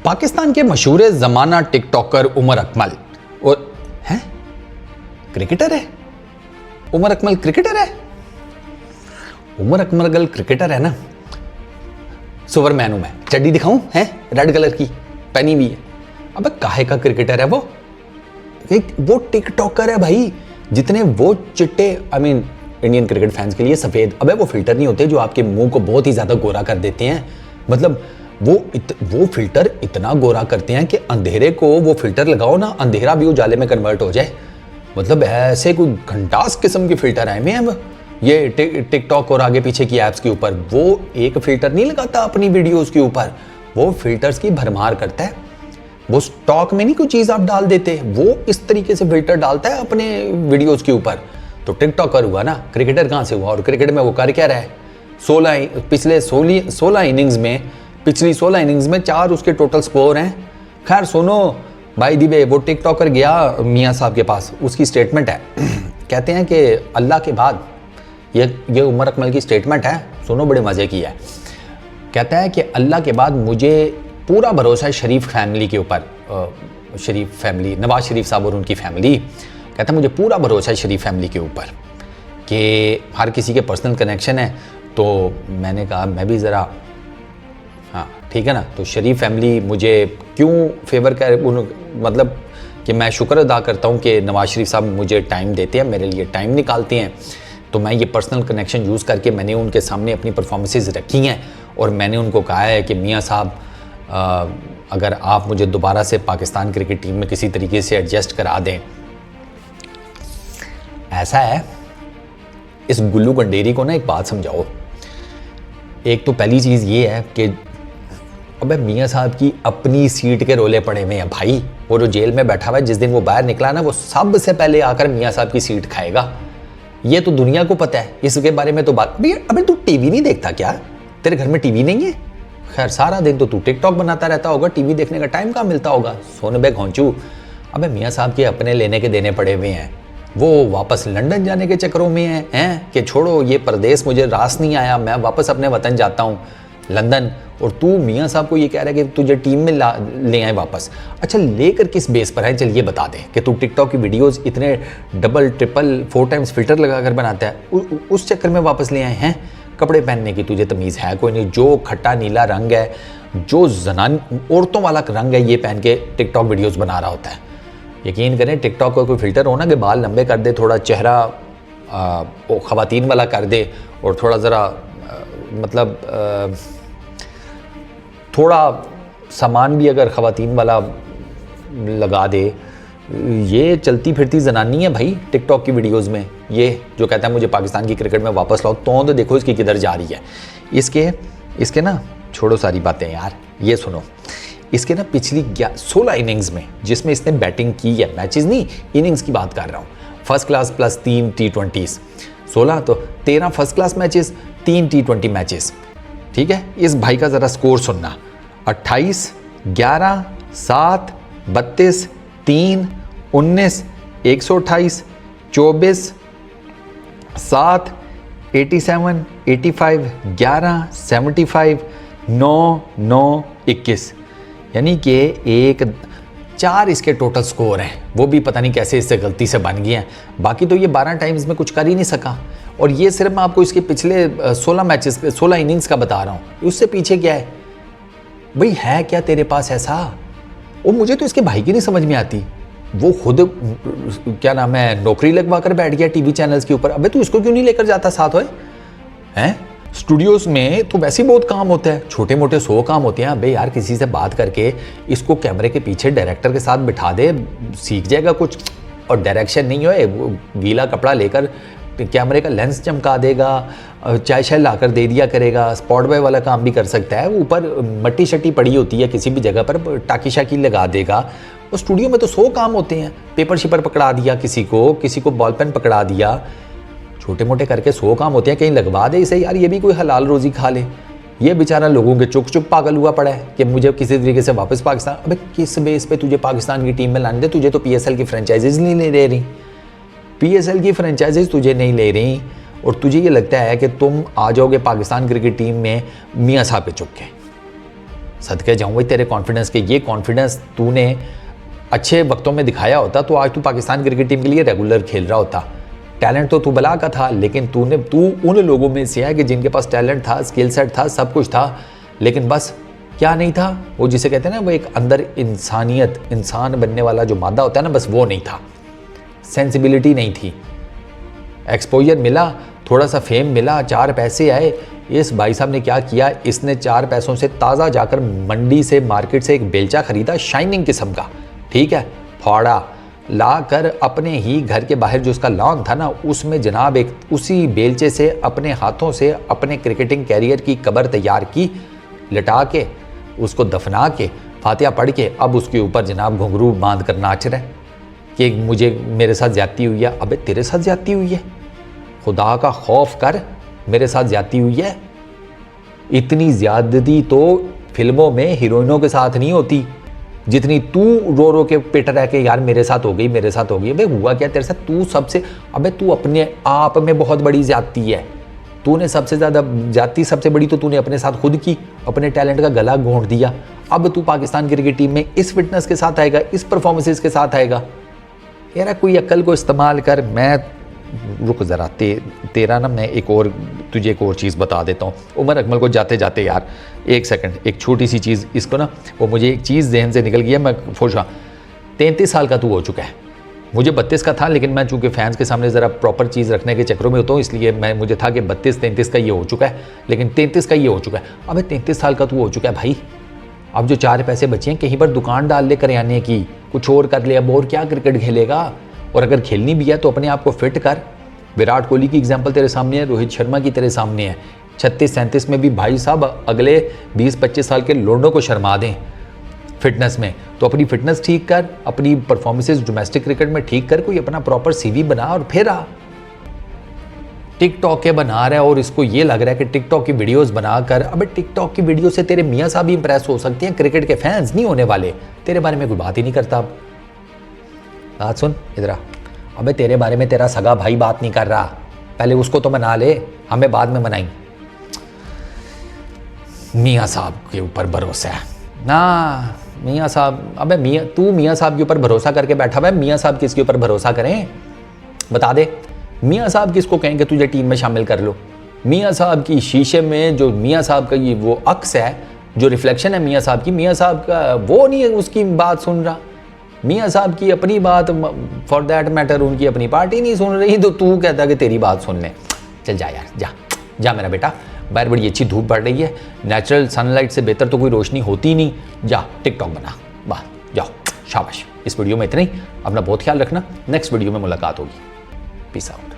पाकिस्तान के मशहूर ज़माना टिकटॉकर उमर अकमल और हैं क्रिकेटर है। उमर अकमल क्रिकेटर है। उमर अकमल क्रिकेटर है ना, सुपरमैन हूं मैं, चड्डी दिखाऊं हैं रेड कलर की पहनी हुई है। अबे काहे का क्रिकेटर है वो टिकटॉकर है भाई। जितने वो चिट्टे इंडियन क्रिकेट फैंस के लिए सफेद, अबे वो फिल्टर नहीं होते जो आपके मुंह को बहुत ही ज्यादा गोरा कर देते हैं। मतलब वो फिल्टर इतना गोरा करते हैं कि अंधेरे को वो फिल्टर लगाओ ना, अंधेरा भी उजाले में कन्वर्ट हो जाए। मतलब ऐसे कोई घंटास किस्म के फिल्टर आए में अब ये टिकटॉक और आगे पीछे की ऐप्स के ऊपर। वो एक फिल्टर नहीं लगाता अपनी वीडियोस के ऊपर, वो फिल्टर्स की भरमार करता है। वो स्टॉक में नहीं कोई चीज आप डाल देते, वो इस तरीके से फिल्टर डालता है अपने वीडियोस के ऊपर। तो टिकटॉकर हुआ ना, क्रिकेटर कहां से हुआ? और क्रिकेट में वो कर क्या रहा है? 16 इनिंग्स में, पिछली 16 इनिंग्स में 4 उसके टोटल स्कोर हैं। खैर सुनो भाई दिबे, वो टिकटॉकर गया मियाँ साहब के पास, उसकी स्टेटमेंट है कहते हैं कि अल्लाह के बाद, ये उमर अकमल की स्टेटमेंट है, सुनो बड़े मज़े की है। कहता है कि अल्लाह के बाद मुझे पूरा भरोसा है शरीफ फैमिली के ऊपर, शरीफ फैमिली, नवाज शरीफ साहब और उनकी फैमिली। कहता है मुझे पूरा भरोसा है शरीफ फैमिली के ऊपर कि हर किसी के पर्सनल कनेक्शन है। तो मैंने कहा मैं भी ज़रा, हाँ ठीक है ना, तो शरीफ फैमिली मुझे क्यों फेवर कर, मतलब कि मैं शुक्र अदा करता हूँ कि नवाज शरीफ साहब मुझे टाइम देते हैं, मेरे लिए टाइम निकालते हैं। तो मैं ये पर्सनल कनेक्शन यूज़ करके मैंने उनके सामने अपनी परफॉर्मेंसेस रखी हैं और मैंने उनको कहा है कि मियाँ साहब अगर आप मुझे दोबारा से पाकिस्तान क्रिकेट टीम में किसी तरीके से एडजस्ट करा दें। ऐसा है, इस गुल्लू गंडेरी को ना एक बात समझाओ। एक तो पहली चीज़ ये है कि अबे मियाँ साहब की अपनी सीट के रोले पड़े हुए हैं भाई। वो जो जेल में बैठा हुआ है, जिस दिन वो बाहर निकला ना, वो सबसे पहले आकर मियाँ साहब की सीट खाएगा। ये तो दुनिया को पता है, इसके बारे में तो बात। भैया अबे तू टीवी नहीं देखता क्या? तेरे घर में टीवी नहीं है? खैर सारा दिन तो तू टिकटॉक बनाता रहता होगा, टीवी देखने का टाइम कहाँ मिलता होगा? सोन बे घोंचू। अबे मियाँ साहब के अपने लेने के देने पड़े हुए हैं। वो वापस लंदन जाने के चक्करों में हैं कि छोड़ो ये परदेश मुझे रास नहीं आया, मैं वापस अपने वतन जाता हूँ लंदन। और तू मियाँ साहब को ये कह रहा है कि तुझे टीम में ले आए वापस। अच्छा लेकर किस बेस पर है? चल ये बता दे कि तू टिकटॉक की वीडियोस इतने डबल ट्रिपल 4 टाइम्स फिल्टर लगाकर बनाता है, उस चक्कर में वापस ले आए हैं? कपड़े पहनने की तुझे तमीज़ है कोई नहीं? जो खट्टा नीला रंग है, जो जनान औरतों वाला रंग है, ये पहन के टिकटॉक वीडियोज़ बना रहा होता है। यकीन करें टिकटॉक का कोई फिल्टर हो ना कि बाल लंबे कर दे, थोड़ा चेहरा ख़वातीन वाला कर दे और थोड़ा ज़रा मतलब थोड़ा सामान भी अगर ख़वातीन वाला लगा दे, ये चलती फिरती जनानी है भाई टिकटॉक की वीडियोस में। ये जो कहता है मुझे पाकिस्तान की क्रिकेट में वापस लाओ, तो देखो इसकी किधर जा रही है। इसके ना छोड़ो सारी बातें यार, ये सुनो। इसके ना पिछली 16 इनिंग्स में जिसमें इसने बैटिंग की है, मैचेस नहीं इनिंग्स की बात कर रहा हूँ, फर्स्ट क्लास प्लस 3 T20s, 16 तो 13 first class matches, 3 T20 matches. ठीक है, इस भाई का ज़रा स्कोर सुनना। 28, 11, 7, 32, 3, 19, 128, 24, 7, 87, 85, 11, 75, 9, 9, 21, यानी कि 4 इसके टोटल स्कोर हैं। वो भी पता नहीं कैसे इससे गलती से बन गए हैं। बाकी तो ये 12 टाइम्स में कुछ कर ही नहीं सका। और ये सिर्फ मैं आपको इसके पिछले 16 मैचेस, 16 इनिंग्स का बता रहा हूँ। उससे पीछे क्या है भाई? है क्या तेरे पास ऐसा? वो मुझे तो इसके भाई की नहीं समझ में आती। वो खुद क्या नाम है, नौकरी लगवा कर बैठ गया टीवी चैनल्स के ऊपर। अबे तू इसको क्यों नहीं लेकर जाता साथ? हैं स्टूडियोज़ में तो वैसे ही बहुत काम होता है, छोटे मोटे 100 काम होते हैं। अबे यार किसी से बात करके इसको कैमरे के पीछे डायरेक्टर के साथ बिठा दे, सीख जाएगा कुछ। और डायरेक्शन नहीं होए, वो गीला कपड़ा लेकर कैमरे का लेंस चमका देगा, चाय शाय ला कर दे दिया करेगा, स्पॉट बॉय वाला काम भी कर सकता है। ऊपर मट्टी शट्टी पड़ी होती है किसी भी जगह पर, टाकी शाकी लगा देगा। और स्टूडियो में तो 100 काम होते हैं। पेपर शिपर पकड़ा दिया किसी को बॉल पेन पकड़ा दिया, छोटे मोटे करके 100 काम होते हैं। कहीं लगवा दे इसे यार, ये भी कोई हलाल रोज़ी खा ले। ये बेचारा लोगों के चुप पागल हुआ पड़ा है कि मुझे किसी तरीके से वापस पाकिस्तान। अबे किस बेस पे तुझे पाकिस्तान की टीम में लाने दे? तुझे तो PSL की फ्रेंचाइजीज नहीं ले रही, PSL की फ्रेंचाइजीज तुझे नहीं ले रही। और तुझे ये लगता है कि तुम आ जाओगे पाकिस्तान क्रिकेट टीम में मियाँ साहब पे चुप के। सदके जाऊँ भाई तेरे कॉन्फिडेंस के। ये कॉन्फिडेंस तूने अच्छे वक्तों में दिखाया होता तो आज तू पाकिस्तान क्रिकेट टीम के लिए रेगुलर खेल रहा होता। टैलेंट तो तू बला का था, लेकिन तू उन लोगों में से है कि जिनके पास टैलेंट था, स्किल सेट था, सब कुछ था, लेकिन बस क्या नहीं था, वो जिसे कहते हैं ना, वो एक अंदर इंसानियत, इंसान बनने वाला जो मादा होता है ना, बस वो नहीं था। सेंसिबिलिटी नहीं थी। एक्सपोजर मिला, थोड़ा सा फेम मिला, 4 पैसे आए। इस भाई साहब ने क्या किया, इसने 4 पैसों से ताज़ा जाकर मंडी से, मार्केट से एक बेलचा खरीदा शाइनिंग किस्म का, ठीक है, फाड़ा ला कर अपने ही घर के बाहर जो उसका लॉन था ना, उसमें जनाब एक उसी बेलचे से अपने हाथों से अपने क्रिकेटिंग कैरियर की कब्र तैयार की, लिटा के उसको दफना के फातिहा पढ़ के अब उसके ऊपर जनाब घुंघरू बांध कर नाच रहे कि मुझे मेरे साथ ज्यादती हुई है। अबे तेरे साथ ज्यादती हुई है, खुदा का खौफ कर, मेरे साथ ज्यादती हुई है। इतनी ज्यादती तो फिल्मों में हीरोइनों के साथ नहीं होती जितनी तू रो रो के पिट रह के यार मेरे साथ हो गई, मेरे साथ हो गई। अबे हुआ क्या तेरे साथ? तू सबसे, अबे तू अपने आप में बहुत बड़ी ज्यादती है। तूने सबसे ज़्यादा ज्यादती, सबसे बड़ी तो तूने अपने साथ खुद की, अपने टैलेंट का गला घोंट दिया। अब तू पाकिस्तान क्रिकेट टीम में इस फिटनेस के साथ आएगा, इस परफॉर्मेंसेस के साथ आएगा। यार कोई अक्ल को इस्तेमाल कर। मैं रुक ज़रा, तेरा ना मैं तुझे एक और चीज़ बता देता हूँ। उमर अकमल को जाते जाते यार एक सेकंड, एक छोटी सी चीज़, इसको ना वो मुझे एक चीज़ जहन से निकल गई है, मैं फोशा। 33 साल का तू हो चुका है, मुझे 32 का था, लेकिन मैं चूँकि फैंस के सामने ज़रा प्रॉपर चीज़ रखने के चक्रों में होता हूँ, इसलिए मुझे था कि 32-33 का ये हो चुका है, लेकिन 33 का ये हो चुका है। अबे 33 साल का तू हो चुका है भाई। अब जो 4 पैसे बचे हैं, कहीं पर दुकान डाल ले करियाने की, कुछ और कर ले। अब और क्या क्रिकेट खेलेगा? और अगर खेलनी भी है तो अपने आप को फिट कर। विराट कोहली की एग्जाम्पल तेरे सामने है, रोहित शर्मा की तेरे सामने है। 36-37 में भी भाई साहब अगले 20-25 साल के लोंडों को शर्मा दें फिटनेस में। तो अपनी फिटनेस ठीक कर, अपनी परफॉर्मेंसेस डोमेस्टिक क्रिकेट में ठीक कर, कोई अपना प्रॉपर सीवी बना और फिर आ। टिकटॉक के बना रहा है और इसको ये लग रहा है कि टिकटॉक की वीडियोस बनाकर, अबे टिकटॉक की वीडियो से तेरे मियाँ साहब भी इंप्रेस हो सकते हैं, क्रिकेट के फैंस नहीं होने वाले। तेरे बारे में कोई बात ही नहीं करता। अब बात सुन इधर आ। अबे तेरे बारे में तेरा सगा भाई बात नहीं कर रहा, पहले उसको तो मना ले, हमें बाद में मनाई। मियाँ साहब के ऊपर भरोसा है ना? मियाँ साहब, अबे तू मियाँ साहब के ऊपर भरोसा करके बैठा हुआ है। मियाँ साहब किसके ऊपर भरोसा करें, बता दे। मियाँ साहब किसको कहें कि तुझे टीम में शामिल कर लो? मियाँ साहब की शीशे में जो मियाँ साहब का ये वो अक्स है, जो रिफ्लेक्शन है मियाँ साहब की, मियाँ साहब का वो नहीं है उसकी बात सुन रहा। मियाँ साहब की अपनी बात, फॉर दैट मैटर उनकी अपनी पार्टी नहीं सुन रही, तो तू कहता कि तेरी बात सुन ले। चल जा यार, जा जा मेरा बेटा, बाहर बड़ी अच्छी धूप पड़ रही है, नेचुरल सनलाइट से बेहतर तो कोई रोशनी होती नहीं। जा टिकटॉक बना, बाहर जाओ, शाबाश। इस वीडियो में इतना ही, अपना बहुत ख्याल रखना, नेक्स्ट वीडियो में मुलाकात होगी। Peace out.